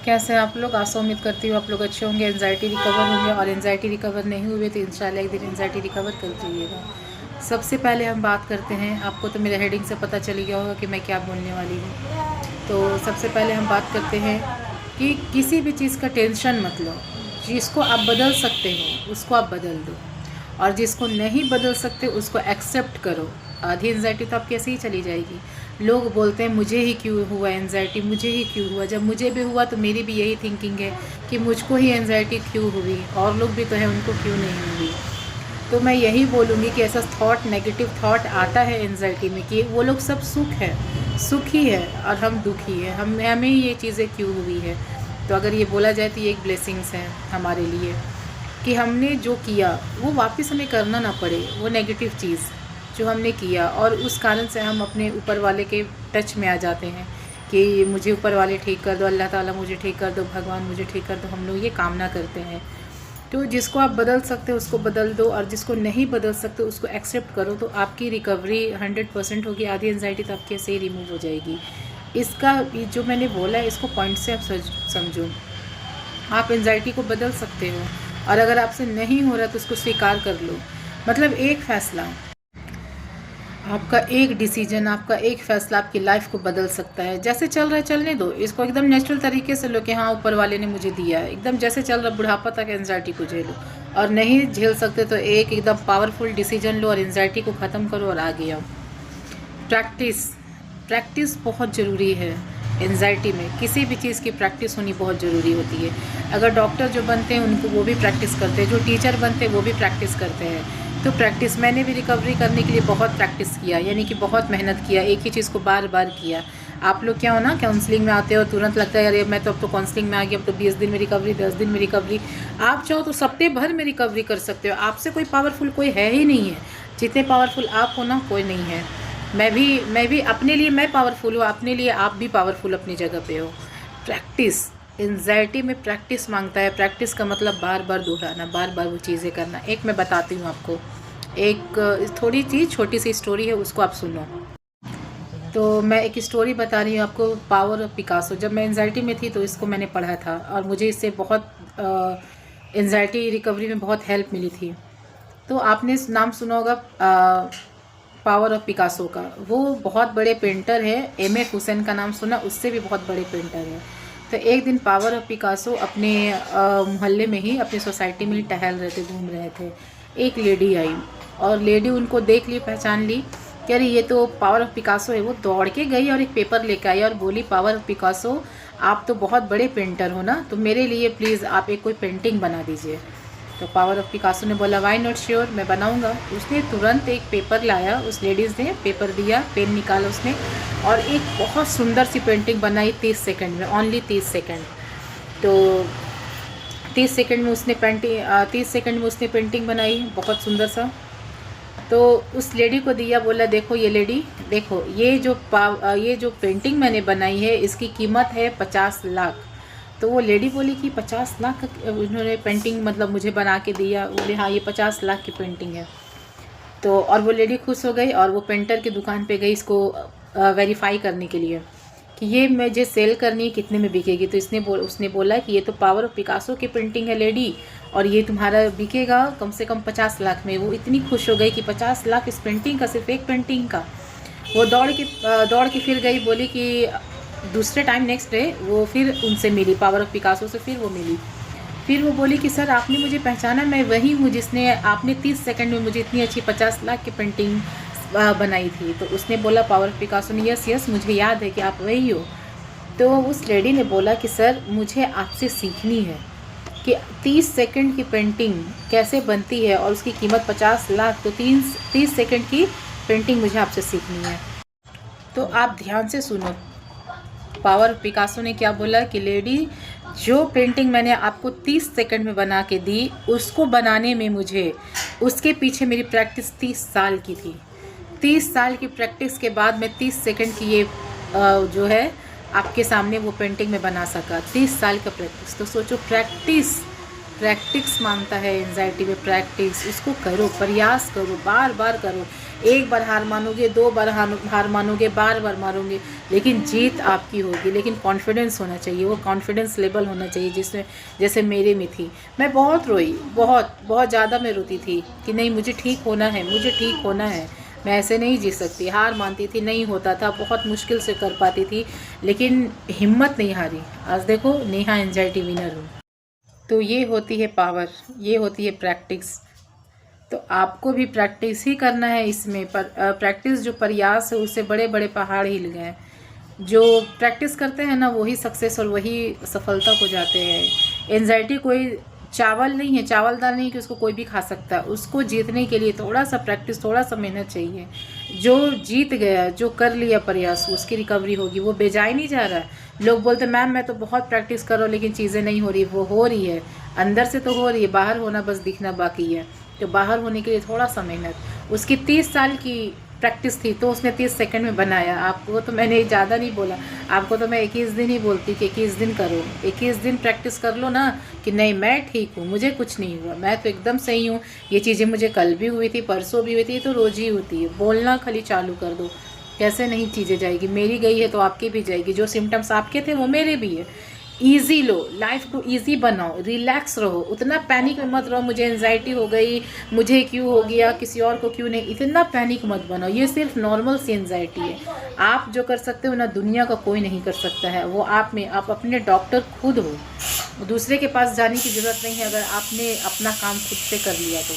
कैसे हैं आप लोग। आशा उम्मीद करती हूँ आप लोग अच्छे होंगे, एंजाइटी रिकवर होंगे। और एंजाइटी रिकवर नहीं हुए तो इंशाल्लाह एक दिन एंजाइटी रिकवर कर जाइएगा। सबसे पहले हम बात करते हैं, आपको तो मेरे हेडिंग से पता चल गया होगा कि मैं क्या बोलने वाली हूँ। तो सबसे पहले हम बात करते हैं कि किसी भी चीज़ का टेंशन मत लो। जिसको आप बदल सकते हो उसको आप बदल दो, और जिसको नहीं बदल सकते उसको एक्सेप्ट करो। आधी एंजाइटी तो आपकी ऐसे ही चली जाएगी। लोग बोलते हैं मुझे ही क्यों हुआ एंजाइटी, मुझे ही क्यों हुआ। जब मुझे भी हुआ तो मेरी भी यही थिंकिंग है कि मुझको ही एंजाइटी क्यों हुई, और लोग भी तो हैं उनको क्यों नहीं हुई। तो मैं यही बोलूँगी कि ऐसा थॉट, नेगेटिव थॉट आता है एंजाइटी में कि वो लोग सब सुखी है और हम दुखी है, हमें ही ये चीज़ें क्यों हुई है। तो अगर ये बोला जाए तो ये एक ब्लेसिंग्स है हमारे लिए कि हमने जो किया वो वापस हमें करना ना पड़े, वो नेगेटिव चीज़ जो हमने किया, और उस कारण से हम अपने ऊपर वाले के टच में आ जाते हैं कि मुझे ऊपर वाले ठीक कर दो, अल्लाह ताला मुझे ठीक कर दो, भगवान मुझे ठीक कर दो। हम लोग ये कामना करते हैं। तो जिसको आप बदल सकते हो उसको बदल दो, और जिसको नहीं बदल सकते उसको एक्सेप्ट करो, तो आपकी रिकवरी 100% होगी। आधी एंजाइटी तो आपके से ही रिमूव हो जाएगी। इसका जो मैंने बोला है इसको पॉइंट से आप समझो। आप एंजाइटी को बदल सकते हो, और अगर आपसे नहीं हो रहा तो उसको स्वीकार कर लो। मतलब एक फ़ैसला, आपका एक डिसीजन, आपका एक फ़ैसला आपकी लाइफ को बदल सकता है। जैसे चल रहा है चलने दो, इसको एकदम नेचुरल तरीके से लो कि हाँ ऊपर वाले ने मुझे दिया है। एकदम जैसे चल रहा बुढ़ापा तक एंजाइटी को झेलो, और नहीं झेल सकते तो एक एकदम पावरफुल डिसीजन लो और एंजाइटी को ख़त्म करो और आगे आओ। प्रैक्टिस, प्रैक्टिस बहुत ज़रूरी है। एंजाइटी में किसी भी चीज़ की प्रैक्टिस होनी बहुत ज़रूरी होती है। अगर डॉक्टर जो बनते हैं उनको वो भी प्रैक्टिस करते हैं, जो टीचर बनते हैं वो भी प्रैक्टिस करते हैं। तो प्रैक्टिस, मैंने भी रिकवरी करने के लिए बहुत प्रैक्टिस किया, यानी कि बहुत मेहनत किया, एक ही चीज़ को बार बार किया। आप लोग क्या हो ना, काउंसलिंग में आते हो तुरंत लगता है अरे मैं तो अब तो काउंसलिंग में आ गई, अब तो 20 दिन में रिकवरी, 10 दिन में रिकवरी। आप चाहो तो सप्ते भर में रिकवरी कर सकते हो। आपसे कोई पावरफुल कोई है ही नहीं है। जितने पावरफुल आप हो ना, कोई नहीं है। मैं भी अपने लिए मैं पावरफुल हूँ, अपने लिए आप भी पावरफुल अपनी जगह पे हो। प्रैक्टिस, एंजाइटी में प्रैक्टिस मांगता है। प्रैक्टिस का मतलब बार बार दोहराना, बार बार वो चीज़ें करना। एक मैं बताती हूँ आपको, एक थोड़ी सी छोटी सी स्टोरी है, उसको आप सुनो। तो मैं एक स्टोरी बता रही हूँ आपको, पावर ऑफ पिकासो। जब मैं एंजाइटी में थी तो इसको मैंने पढ़ा था, और मुझे इससे बहुत एंजाइटी रिकवरी में बहुत हेल्प मिली थी। तो आपने नाम सुना होगा पावर ऑफ पिकासो का। वो बहुत बड़े पेंटर है, एम.एफ. हुसैन का नाम सुना, उससे भी बहुत बड़े पेंटर है। तो एक दिन पावर ऑफ पिकासो अपने मोहल्ले में ही, अपनी सोसाइटी में ही टहल रहे थे, घूम रहे थे। एक लेडी आई, और लेडी उनको देख ली, पहचान ली कि अरे ये तो पावर ऑफ पिकासो है। वो दौड़ के गई और एक पेपर लेके आई और बोली, पावर ऑफ पिकासो आप तो बहुत बड़े पेंटर हो ना, तो मेरे लिए प्लीज़ आप एक कोई पेंटिंग बना दीजिए। तो पावर ऑफ पिकासो ने बोला वाई नॉट श्योर, मैं बनाऊंगा। उसने तुरंत एक पेपर लाया, उस लेडीज़ ने पेपर दिया, पेन निकाला उसने, और एक बहुत सुंदर सी पेंटिंग बनाई 30 सेकंड में, ओनली 30 सेकंड। तो 30 सेकंड में उसने 30 सेकंड में उसने पेंटिंग बनाई, बहुत सुंदर सा। तो उस लेडी को दिया, बोला देखो ये लेडी, देखो ये जो पेंटिंग मैंने बनाई है इसकी कीमत है 50 लाख। तो वो लेडी बोली कि 50 लाख उन्होंने पेंटिंग मतलब मुझे बना के दिया। बोले हाँ ये 50 लाख की पेंटिंग है। तो और वो लेडी खुश हो गई, और वो पेंटर की दुकान पे गई इसको वेरीफाई करने के लिए कि ये मुझे सेल करनी है, कितने में बिकेगी। तो उसने बोला कि ये तो पावर ऑफ पिकासो की पेंटिंग है लेडी, और ये तुम्हारा बिकेगा कम से कम 50 लाख में। वो इतनी खुश हो गई कि 50 लाख इस पेंटिंग का, सिर्फ एक पेंटिंग का। वो दौड़ के फिर गई, बोली कि दूसरे टाइम नेक्स्ट डे वो फिर उनसे मिली, पावर ऑफ पिकासो से फिर वो मिली। फिर वो बोली कि सर आपने मुझे पहचाना, मैं वही हूँ जिसने आपने 30 सेकंड में मुझे इतनी अच्छी 50 लाख की पेंटिंग बनाई थी। तो उसने बोला पावर ऑफ पिकासो ने, यस यस मुझे याद है कि आप वही हो। तो उस लेडी ने बोला कि सर मुझे आपसे सीखनी है कि 30 सेकंड की पेंटिंग कैसे बनती है, और उसकी कीमत 50 लाख। तो 30 सेकंड की पेंटिंग मुझे आपसे सीखनी है। तो आप ध्यान से सुनो, पावर पिकासो ने क्या बोला कि लेडी जो पेंटिंग मैंने आपको 30 सेकंड में बना के दी, उसको बनाने में मुझे, उसके पीछे मेरी प्रैक्टिस 30 साल की थी। 30 साल की प्रैक्टिस के बाद मैं 30 सेकंड की ये जो है आपके सामने वो पेंटिंग में बना सका। 30 साल का प्रैक्टिस। तो सोचो, प्रैक्टिस प्रैक्टिस मांगता है एंजाइटी में, प्रैक्टिस। उसको करो, प्रयास करो, बार बार करो। एक बार हार मानोगे, 2 बार हार मानोगे, बार बार मारोगे, लेकिन जीत आपकी होगी। लेकिन कॉन्फिडेंस होना चाहिए, वो कॉन्फिडेंस लेवल होना चाहिए जिसमें, जैसे मेरे में थी। मैं बहुत रोई, बहुत बहुत ज़्यादा मैं रोती थी कि नहीं मुझे ठीक होना है, मुझे ठीक होना है, मैं ऐसे नहीं जी सकती। हार मानती थी, नहीं होता था, बहुत मुश्किल से कर पाती थी, लेकिन हिम्मत नहीं हारी। आज देखो नेहा एंजाइटी विनर हूँ। तो ये होती है पावर, ये होती है प्रैक्टिस। तो आपको भी प्रैक्टिस ही करना है इसमें। पर प्रैक्टिस जो प्रयास है उससे बड़े बड़े पहाड़ हिल गए। जो प्रैक्टिस करते हैं ना वही सक्सेस और वही सफलता को जाते हैं। एंजाइटी कोई चावल नहीं है, चावल दाल नहीं कि उसको कोई भी खा सकता है। उसको जीतने के लिए थोड़ा सा प्रैक्टिस, थोड़ा सा मेहनत चाहिए। जो जीत गया, जो कर लिया प्रयास, उसकी रिकवरी होगी। वो बेजाय नहीं जा रहा है। लोग बोलते मैम मैं तो बहुत प्रैक्टिस कर रहा हूँ लेकिन चीज़ें नहीं हो रही। वो हो रही है, अंदर से तो हो रही है, बाहर होना बस दिखना बाकी है। तो बाहर होने के लिए थोड़ा सा मेहनत। उसकी 30 साल की प्रैक्टिस थी तो उसने 30 सेकंड में बनाया। आपको तो मैंने ज़्यादा नहीं बोला, आपको तो मैं 21 दिन ही बोलती कि 21 दिन करो, 21 दिन प्रैक्टिस कर लो ना कि नहीं मैं ठीक हूँ, मुझे कुछ नहीं हुआ, मैं तो एकदम सही हूँ। ये चीज़ें मुझे कल भी हुई थी, परसों भी हुई थी, तो रोज़ ही होती है। बोलना खाली चालू कर दो, कैसे नहीं चीज़ें जाएगी। मेरी गई है तो आपकी भी जाएगी। जो सिम्टम्स आपके थे वो मेरे भी है। ईजी लो, लाइफ को ईजी बनाओ, रिलैक्स रहो। उतना पैनिक में मत रहो मुझे एंजाइटी हो गई, मुझे क्यों हो गया, किसी और को क्यों नहीं। इतना पैनिक मत बनाओ, ये सिर्फ नॉर्मल सी एंजाइटी है। आप जो कर सकते हो ना दुनिया का कोई नहीं कर सकता है। वो आप में, आप अपने डॉक्टर खुद हो। दूसरे के पास जाने की ज़रूरत नहीं है अगर आपने अपना काम खुद से कर लिया तो।